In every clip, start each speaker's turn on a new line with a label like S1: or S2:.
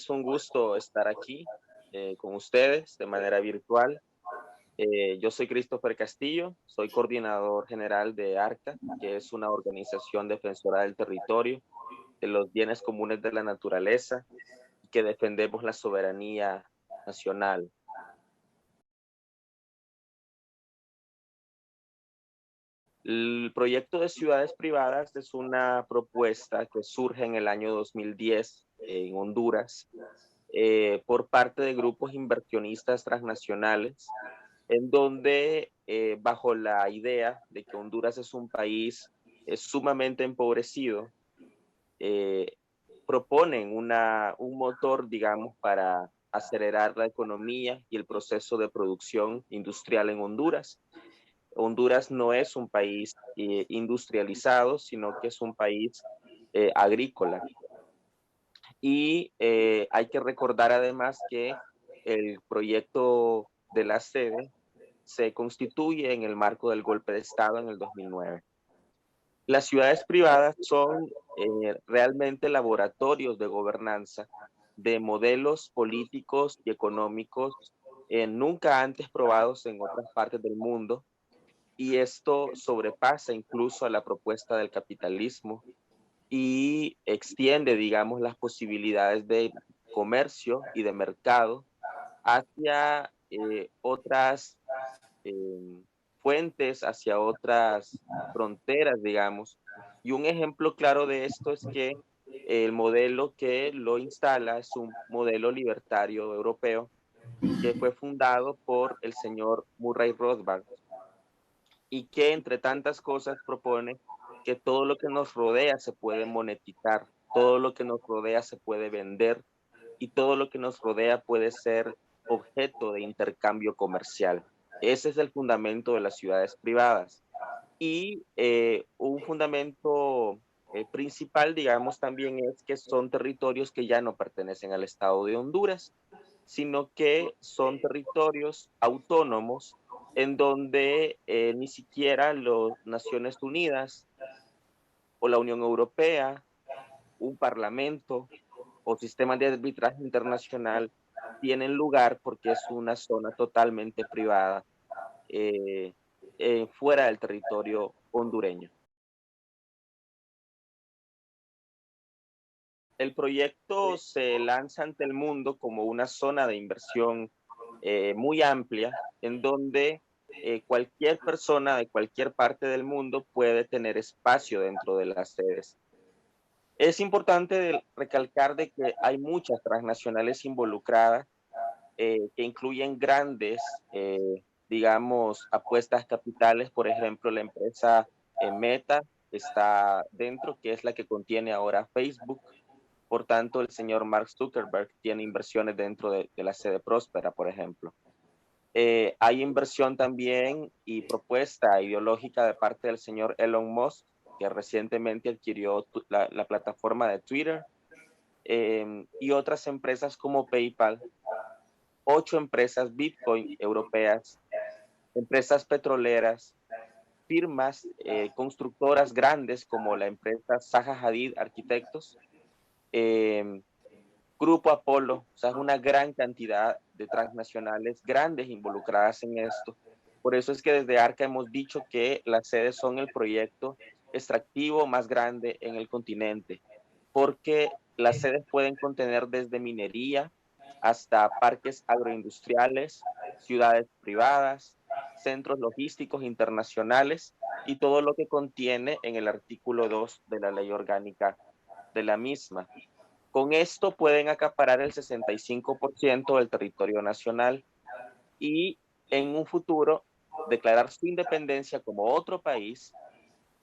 S1: Es un gusto estar aquí con ustedes de manera virtual. Yo soy Christopher Castillo, soy coordinador general de ARCA, que es una organización defensora del territorio, de los bienes comunes de la naturaleza, y que defendemos la soberanía nacional. El proyecto de ciudades privadas es una propuesta que surge en el año 2010 en Honduras por parte de grupos inversionistas transnacionales en donde bajo la idea de que Honduras es un país sumamente empobrecido, eh, proponen un motor, digamos, para acelerar la economía y el proceso de producción industrial en Honduras. Honduras no es un país industrializado, sino que es un país agrícola. Y hay que recordar además que el proyecto de la sede se constituye en el marco del golpe de Estado en el 2009. Las ciudades privadas son realmente laboratorios de gobernanza de modelos políticos y económicos nunca antes probados en otras partes del mundo, y esto sobrepasa incluso a la propuesta del capitalismo y extiende, digamos, las posibilidades de comercio y de mercado hacia otras eh, fuentes, hacia otras fronteras, digamos. Y un ejemplo claro de esto es que el modelo que lo instala es un modelo libertario europeo que fue fundado por el señor Murray Rothbard y que entre tantas cosas propone que todo lo que nos rodea se puede monetizar, todo lo que nos rodea se puede vender y todo lo que nos rodea puede ser objeto de intercambio comercial. Ese es el fundamento de las ciudades privadas. Y un fundamento principal, digamos, también es que son territorios que ya no pertenecen al Estado de Honduras, sino que son territorios autónomos en donde ni siquiera las Naciones Unidas o la Unión Europea, un parlamento o sistemas de arbitraje internacional tienen lugar porque es una zona totalmente privada eh, fuera del territorio hondureño. El proyecto se lanza ante el mundo como una zona de inversión muy amplia, en donde cualquier persona de cualquier parte del mundo puede tener espacio dentro de las sedes. Es importante recalcar de que hay muchas transnacionales involucradas que incluyen grandes, digamos, apuestas capitales. Por ejemplo, la empresa Meta está dentro, que es la que contiene ahora Facebook. Por tanto, el señor Mark Zuckerberg tiene inversiones dentro de la sede Próspera, por ejemplo. Hay inversión también y propuesta ideológica de parte del señor Elon Musk, que recientemente adquirió la plataforma de Twitter, y otras empresas como PayPal, 8 empresas Bitcoin europeas, empresas petroleras, firmas constructoras grandes como la empresa Zaha Hadid Arquitectos, eh, Grupo Apolo, o sea, es una gran cantidad de transnacionales grandes involucradas en esto. Por eso es que desde ARCA hemos dicho que las sedes son el proyecto extractivo más grande en el continente, porque las sedes pueden contener desde minería hasta parques agroindustriales, ciudades privadas, centros logísticos internacionales y todo lo que contiene en el artículo 2 de la ley orgánica de la misma. Con esto pueden acaparar el 65% del territorio nacional y en un futuro declarar su independencia como otro país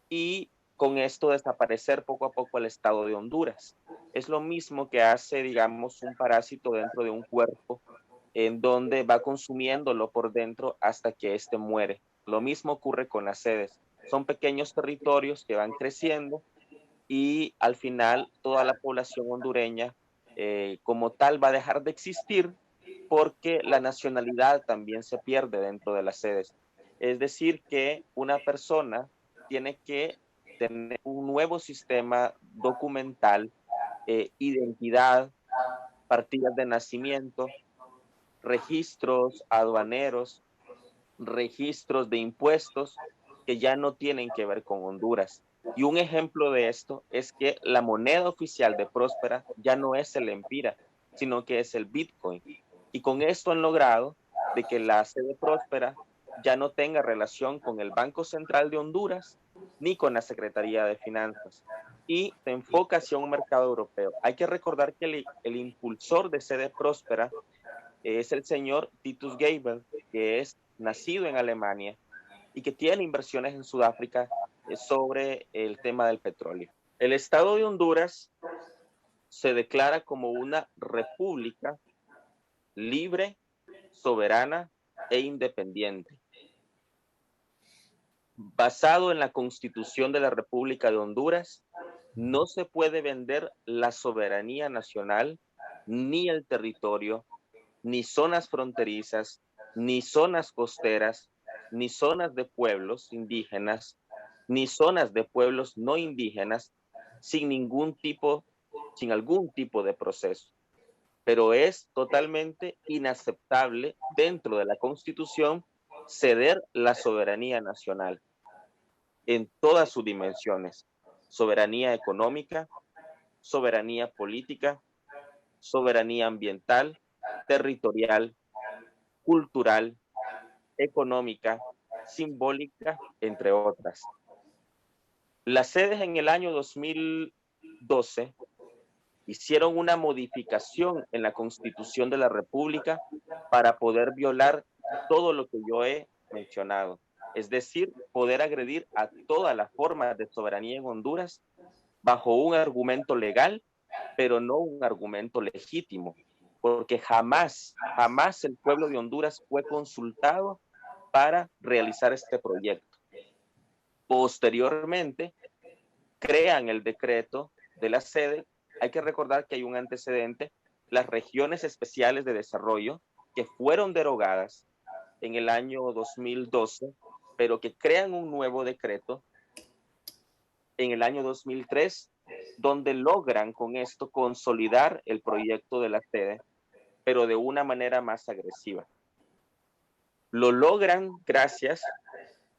S1: y con esto desaparecer poco a poco el Estado de Honduras. Es lo mismo que hace, digamos, un parásito dentro de un cuerpo en donde va consumiéndolo por dentro hasta que éste muere. Lo mismo ocurre con las sedes. Son pequeños territorios que van creciendo y al final toda la población hondureña como tal va a dejar de existir porque la nacionalidad también se pierde dentro de las sedes. Es decir, que una persona tiene que tener un nuevo sistema documental, identidad, partidas de nacimiento, registros aduaneros, registros de impuestos que ya no tienen que ver con Honduras. Y un ejemplo de esto es que la moneda oficial de Próspera ya no es el Empira, sino que es el Bitcoin. Y con esto han logrado de que la sede Próspera ya no tenga relación con el Banco Central de Honduras ni con la Secretaría de Finanzas. Y se enfoca hacia un mercado europeo. Hay que recordar que el impulsor de sede Próspera es el señor Titus Gebel, que es nacido en Alemania y que tiene inversiones en Sudáfrica sobre el tema del petróleo. El Estado de Honduras se declara como una república libre, soberana e independiente. Basado en la Constitución de la República de Honduras, no se puede vender la soberanía nacional, ni el territorio, ni zonas fronterizas, ni zonas costeras, ni zonas de pueblos indígenas, ni zonas de pueblos no indígenas, sin algún tipo de proceso. Pero es totalmente inaceptable dentro de la Constitución ceder la soberanía nacional en todas sus dimensiones: soberanía económica, soberanía política, soberanía ambiental, territorial, cultural, económica, simbólica, entre otras. Las sedes en el año 2012 hicieron una modificación en la Constitución de la República para poder violar todo lo que yo he mencionado. Es decir, poder agredir a todas las formas de soberanía en Honduras bajo un argumento legal, pero no un argumento legítimo, porque jamás el pueblo de Honduras fue consultado para realizar este proyecto. Posteriormente, crean el decreto de la sede. Hay que recordar que hay un antecedente: las regiones especiales de desarrollo, que fueron derogadas en el año 2012, pero que crean un nuevo decreto en el año 2003, donde logran con esto consolidar el proyecto de la sede, pero de una manera más agresiva. Lo logran gracias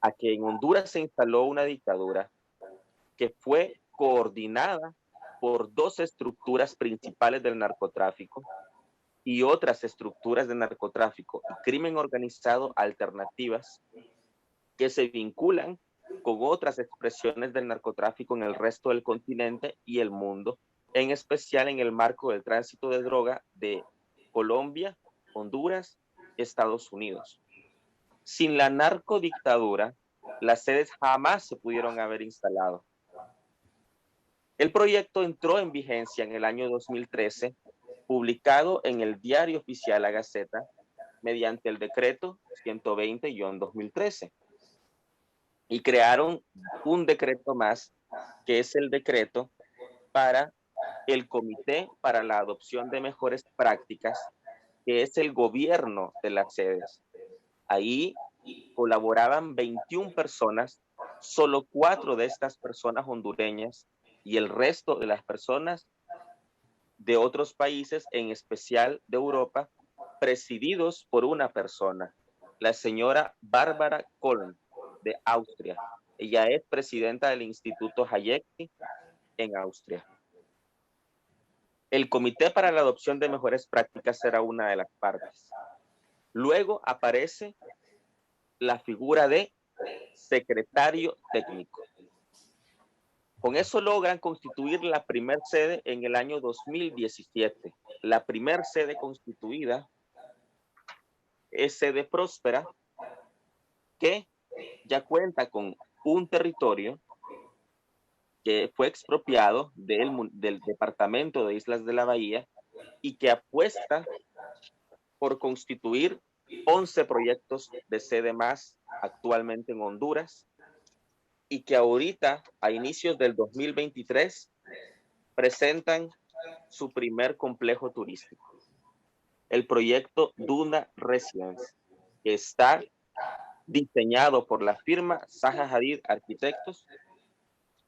S1: a que en Honduras se instaló una dictadura que fue coordinada por dos estructuras principales del narcotráfico y otras estructuras de narcotráfico y crimen organizado alternativas que se vinculan con otras expresiones del narcotráfico en el resto del continente y el mundo, en especial en el marco del tránsito de droga de Colombia, Honduras, Estados Unidos. Sin la narcodictadura, las sedes jamás se pudieron haber instalado. El proyecto entró en vigencia en el año 2013, publicado en el Diario Oficial La Gaceta, mediante el decreto 120-2013. Y crearon un decreto más, que es el decreto para el Comité para la Adopción de Mejores Prácticas, que es el gobierno de las sedes. Ahí colaboraban 21 personas, solo 4 de estas personas hondureñas y el resto de las personas de otros países, en especial de Europa, presididos por una persona, la señora Bárbara Kolm, de Austria. Ella es presidenta del Instituto Hayek en Austria. El Comité para la Adopción de Mejores Prácticas era una de las partes. Luego aparece la figura de secretario técnico. Con eso logran constituir la primer sede en el año 2017. La primer sede constituida es sede Próspera, que ya cuenta con un territorio que fue expropiado del departamento de Islas de la Bahía y que apuesta por constituir 11 proyectos de sede más actualmente en Honduras, y que ahorita, a inicios del 2023, presentan su primer complejo turístico, el proyecto Duna Residence, que está diseñado por la firma Zaha Hadid Arquitectos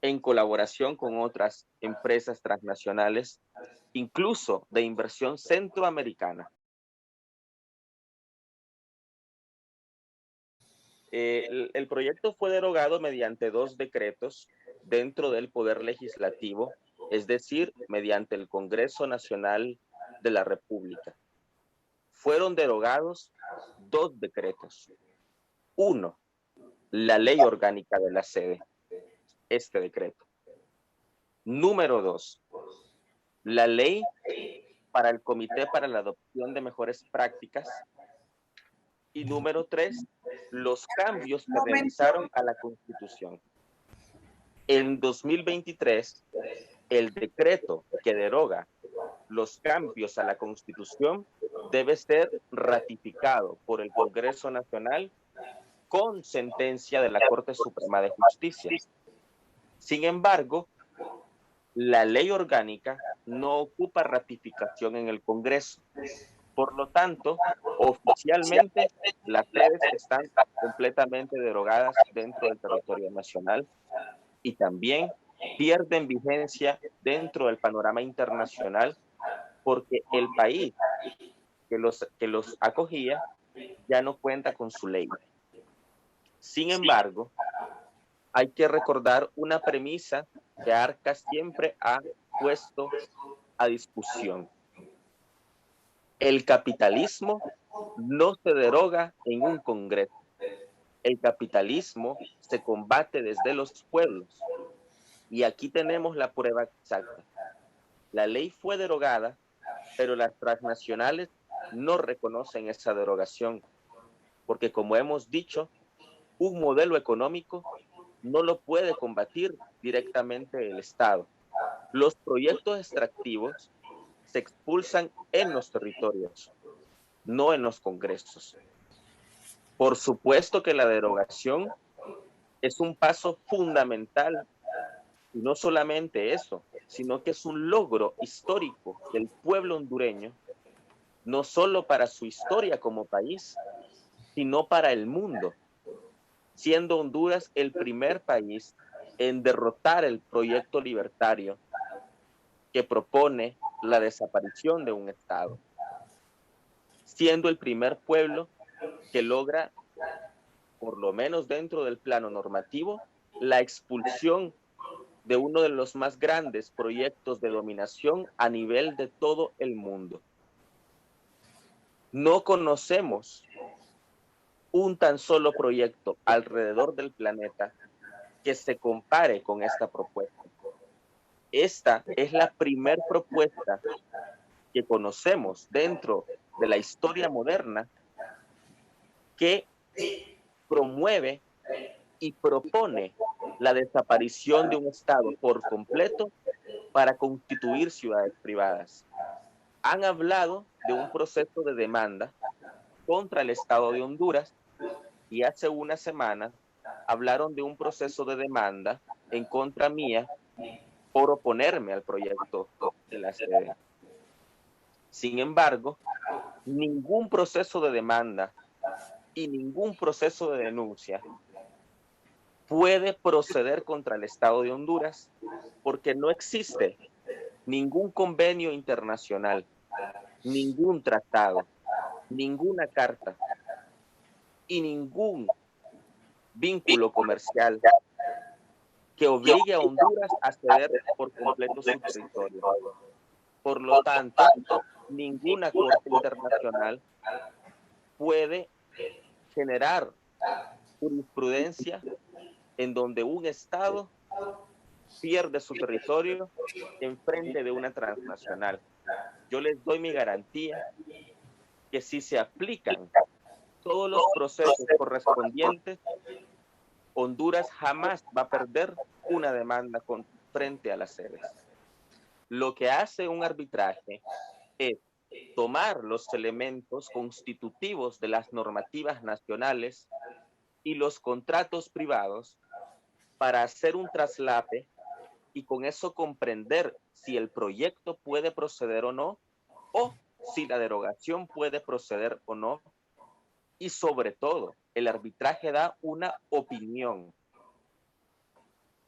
S1: en colaboración con otras empresas transnacionales, incluso de inversión centroamericana. El proyecto fue derogado mediante 2 decretos dentro del Poder Legislativo, es decir, mediante el Congreso Nacional de la República. Fueron derogados 2 decretos. Uno, la Ley Orgánica de la Sede, este decreto. Número 2, la Ley para el Comité para la Adopción de Mejores Prácticas. Y número 3, los cambios que realizaron a la Constitución. En 2023, el decreto que deroga los cambios a la Constitución debe ser ratificado por el Congreso Nacional con sentencia de la Corte Suprema de Justicia. Sin embargo, la ley orgánica no ocupa ratificación en el Congreso. Por lo tanto, oficialmente las sedes están completamente derogadas dentro del territorio nacional y también pierden vigencia dentro del panorama internacional porque el país que los acogía ya no cuenta con su ley. Sin embargo, hay que recordar una premisa que Arca siempre ha puesto a discusión. El capitalismo no se deroga en un congreso. El capitalismo se combate desde los pueblos. Y aquí tenemos la prueba exacta. La ley fue derogada, pero las transnacionales no reconocen esa derogación, porque como hemos dicho, un modelo económico no lo puede combatir directamente el Estado. Los proyectos extractivos se expulsan en los territorios, no en los congresos. Por supuesto que la derogación es un paso fundamental, y no solamente eso, sino que es un logro histórico del pueblo hondureño, no solo para su historia como país, sino para el mundo, siendo Honduras el primer país en derrotar el proyecto libertario que propone la desaparición de un Estado, siendo el primer pueblo que logra, por lo menos dentro del plano normativo, la expulsión de uno de los más grandes proyectos de dominación a nivel de todo el mundo. No conocemos un tan solo proyecto alrededor del planeta que se compare con esta propuesta. Esta es la primera propuesta que conocemos dentro de la historia moderna que promueve y propone la desaparición de un Estado por completo para constituir ciudades privadas. Han hablado de un proceso de demanda contra el Estado de Honduras y hace unas semanas hablaron de un proceso de demanda en contra mía por oponerme al proyecto de la sede. Sin embargo, ningún proceso de demanda y ningún proceso de denuncia puede proceder contra el Estado de Honduras porque no existe ningún convenio internacional, ningún tratado, ninguna carta y ningún vínculo comercial que obligue a Honduras a ceder por completo su territorio. Por lo tanto, ninguna corte internacional puede generar jurisprudencia en donde un Estado pierde su territorio en frente de una transnacional. Yo les doy mi garantía que si se aplican todos los procesos correspondientes, Honduras jamás va a perder una demanda frente a las sedes. Lo que hace un arbitraje es tomar los elementos constitutivos de las normativas nacionales y los contratos privados para hacer un traslape y con eso comprender si el proyecto puede proceder o no, o si la derogación puede proceder o no. Y sobre todo, el arbitraje da una opinión.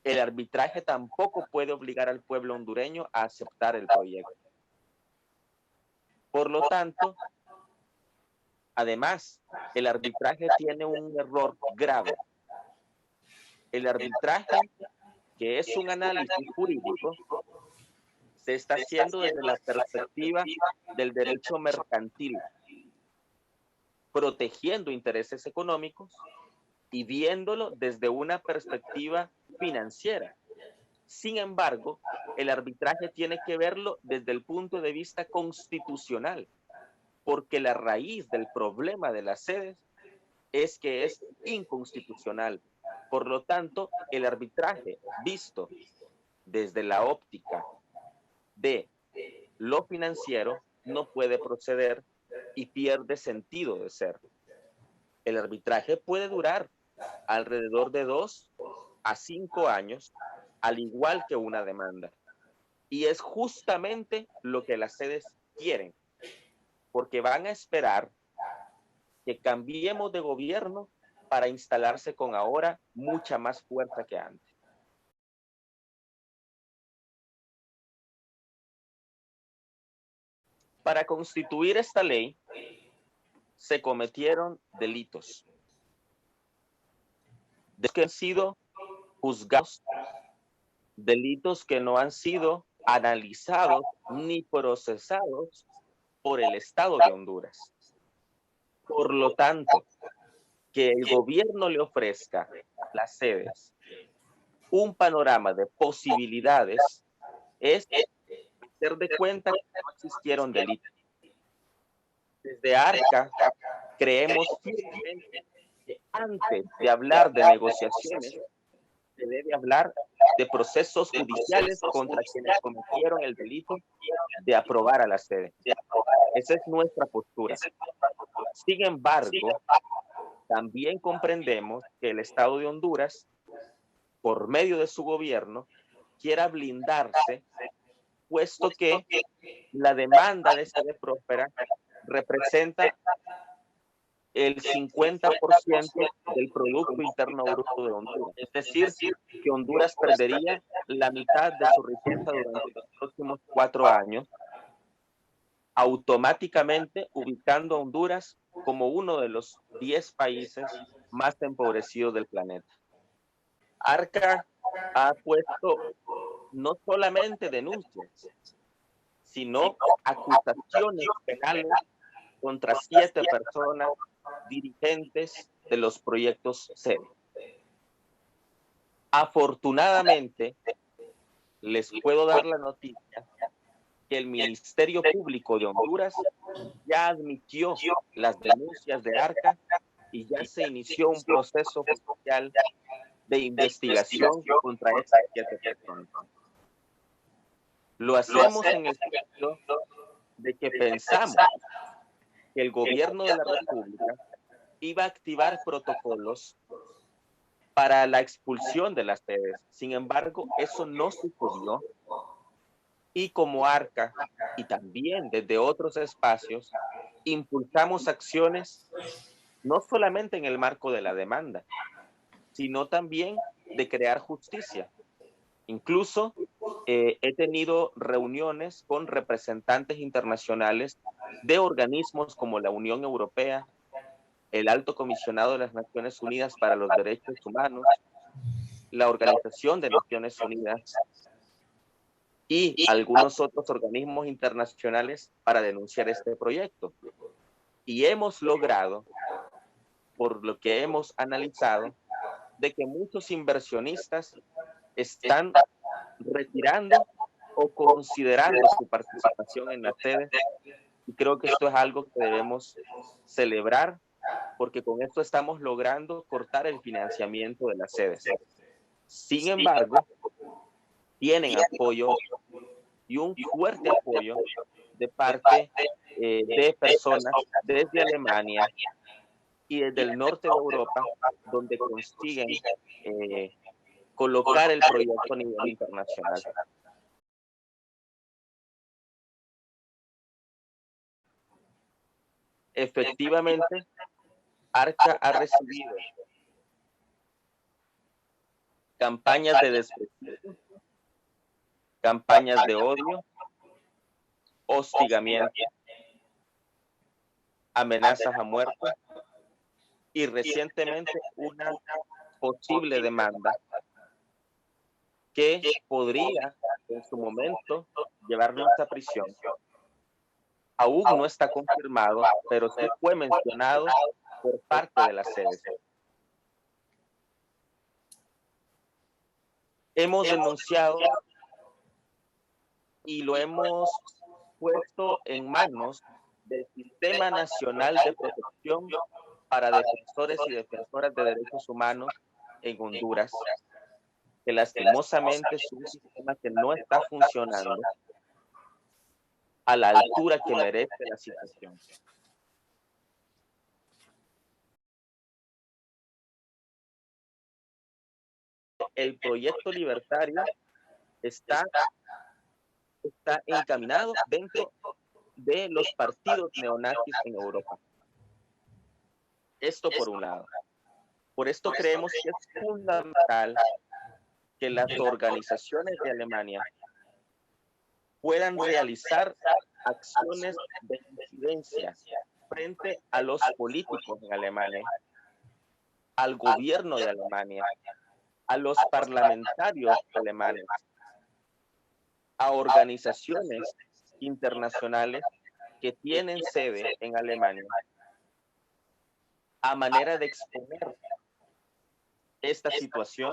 S1: el arbitraje tampoco puede obligar al pueblo hondureño a aceptar el proyecto. Por lo tanto, además, el arbitraje tiene un error grave. El arbitraje, que es un análisis jurídico, se está haciendo desde la perspectiva del derecho mercantil, protegiendo intereses económicos y viéndolo desde una perspectiva financiera. Sin embargo, el arbitraje tiene que verlo desde el punto de vista constitucional, porque la raíz del problema de las sedes es que es inconstitucional. Por lo tanto, el arbitraje visto desde la óptica de lo financiero no puede proceder y pierde sentido de ser. El arbitraje puede durar alrededor de 2 a 5 años, al igual que una demanda. Y es justamente lo que las sedes quieren, porque van a esperar que cambiemos de gobierno para instalarse con ahora mucha más fuerza que antes. Para constituir esta ley, se cometieron delitos que han sido juzgados, delitos que no han sido analizados ni procesados por el Estado de Honduras. Por lo tanto, que el gobierno le ofrezca a las sedes un panorama de posibilidades es hacer de cuenta que no existieron delitos. Desde ARCA creemos firmemente que antes de hablar de negociaciones, se debe hablar de procesos judiciales contra quienes cometieron el delito de aprobar a la sede. Esa es nuestra postura. Sin embargo, también comprendemos que el Estado de Honduras, por medio de su gobierno, quiera blindarse, puesto que la demanda de sede próspera representa el 50% del Producto Interno Bruto de Honduras. Es decir, que Honduras perdería la mitad de su riqueza durante los próximos 4 años, automáticamente ubicando a Honduras como uno de los 10 países más empobrecidos del planeta. ARCA ha puesto no solamente denuncias, sino acusaciones penales contra 7 personas dirigentes de los proyectos SED. Afortunadamente, les puedo dar la noticia que el Ministerio Público de Honduras ya admitió las denuncias de ARCA y ya se inició un proceso judicial de investigación contra estas 7 personas. Lo hacemos en el sentido de que pensamos que el gobierno de la República iba a activar protocolos para la expulsión de las sedes. Sin embargo, eso no sucedió. Y como ARCA, y también desde otros espacios, impulsamos acciones no solamente en el marco de la demanda, sino también de crear justicia. Incluso he tenido reuniones con representantes internacionales de organismos como la Unión Europea, el Alto Comisionado de las Naciones Unidas para los Derechos Humanos, la Organización de Naciones Unidas y algunos otros organismos internacionales para denunciar este proyecto. Y hemos logrado, por lo que hemos analizado, de que muchos inversionistas están retirando o considerando su participación en la sede, y creo que esto es algo que debemos celebrar, porque con esto estamos logrando cortar el financiamiento de las sedes. Sin embargo, tienen apoyo y un fuerte apoyo de parte de personas desde Alemania y desde el norte de Europa, donde consiguen colocar el proyecto a nivel internacional. Efectivamente, ARCA ha recibido campañas de desprestigio, campañas de odio, hostigamiento, amenazas a muerte y recientemente una posible demanda que podría en su momento llevarnos a prisión. Aún no está confirmado, pero sí fue mencionado por parte de la CDC. Hemos denunciado y lo hemos puesto en manos del Sistema Nacional de Protección para Defensores y Defensoras de Derechos Humanos en Honduras, que lastimosamente es un sistema que no está funcionando a la altura que merece la situación. El proyecto libertario está encaminado dentro de los partidos neonazis en Europa. Esto por un lado. Por esto creemos que es fundamental que las organizaciones de Alemania puedan realizar acciones de incidencia frente a los políticos en Alemania, al gobierno de Alemania, a los parlamentarios alemanes, a organizaciones internacionales que tienen sede en Alemania, a manera de exponer esta situación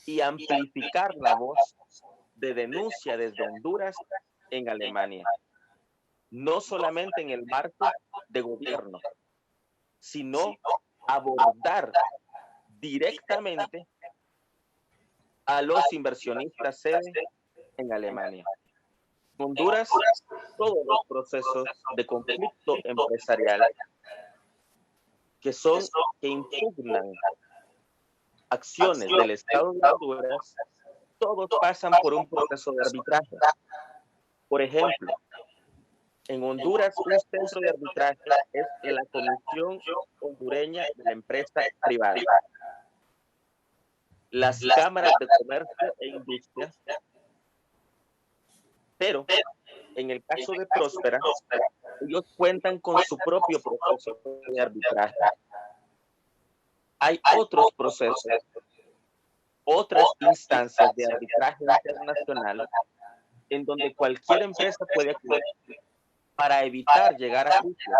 S1: y amplificar la voz de denuncia desde Honduras en Alemania, no solamente en el marco de gobierno, sino abordar directamente a los inversionistas sede en Alemania. Honduras, todos los procesos de conflicto empresarial que impugnan acciones del Estado de Honduras, todos pasan por un proceso de arbitraje. Por ejemplo, en Honduras un centro de arbitraje es la Comisión Hondureña de la Empresa Privada. Las cámaras de comercio e industria, pero en el caso de Próspera, ellos cuentan con su propio proceso de arbitraje. Hay otros procesos, otras instancias de arbitraje internacional en donde cualquier empresa puede acudir para evitar llegar a juicios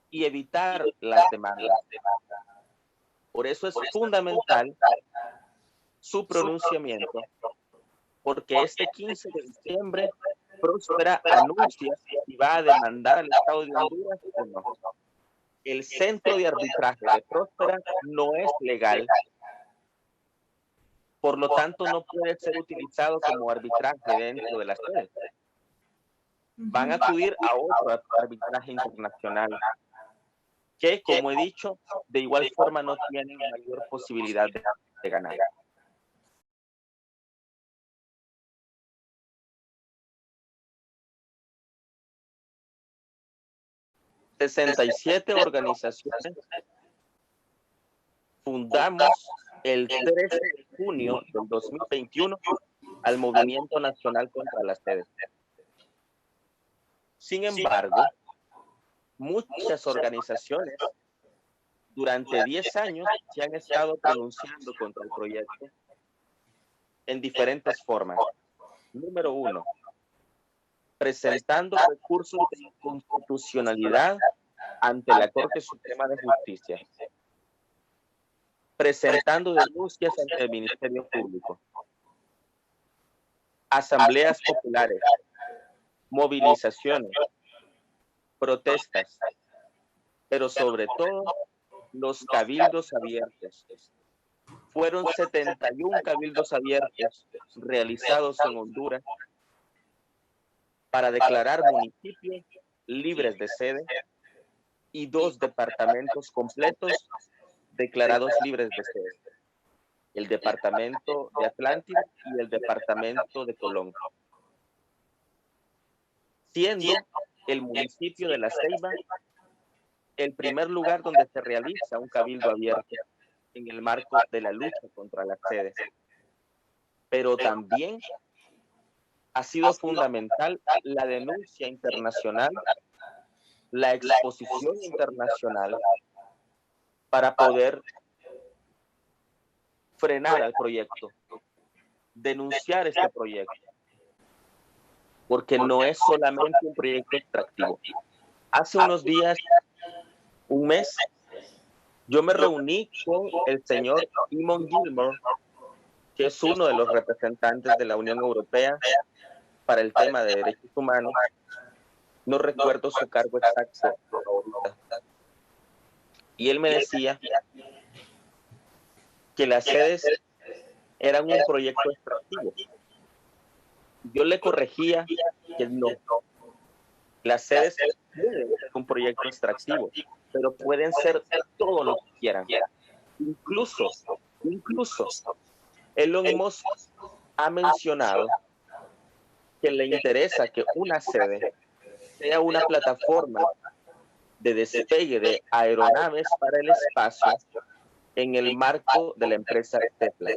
S1: y evitar las demandas. Por eso es fundamental su pronunciamiento, porque este 15 de diciembre Próspera anuncia si va a demandar al Estado de Honduras o no. El centro de arbitraje de Próspera no es legal, por lo tanto no puede ser utilizado como arbitraje dentro de la sede. Van a acudir a otro arbitraje internacional que, como he dicho, de igual forma no tienen mayor posibilidad de ganar. ...67 organizaciones fundamos el 13 de junio del 2021 al Movimiento Nacional contra la CDC. Sin embargo, muchas organizaciones durante 10 años se han estado pronunciando contra el proyecto en diferentes formas. Número 1, presentando recursos de inconstitucionalidad ante la Corte Suprema de Justicia, presentando denuncias ante el Ministerio Público, asambleas populares, movilizaciones, protestas, pero sobre todo los cabildos abiertos. Fueron 71 cabildos abiertos realizados en Honduras para declarar municipios libres de sede y 2 departamentos completos declarados libres de sede: el departamento de Atlántida y el departamento de Colón, siendo el municipio de La Ceiba el primer lugar donde se realiza un cabildo abierto en el marco de la lucha contra las sedes. Pero también ha sido fundamental la denuncia internacional, la exposición internacional para poder frenar al proyecto, denunciar este proyecto, porque no es solamente un proyecto extractivo. Hace unos días, un mes, yo me reuní con el señor Eamon Gilmore, que es uno de los representantes de la Unión Europea para el tema de derechos humanos. No recuerdo su cargo exacto ahorita. Y él me decía que las sedes eran un proyecto extractivo. Yo le corregía que no. Las sedes pueden ser un proyecto extractivo, pero pueden ser todo lo que quieran. Incluso Elon Musk ha mencionado que le interesa que una sede sea una plataforma de despegue de aeronaves para el espacio en el marco de la empresa Tesla.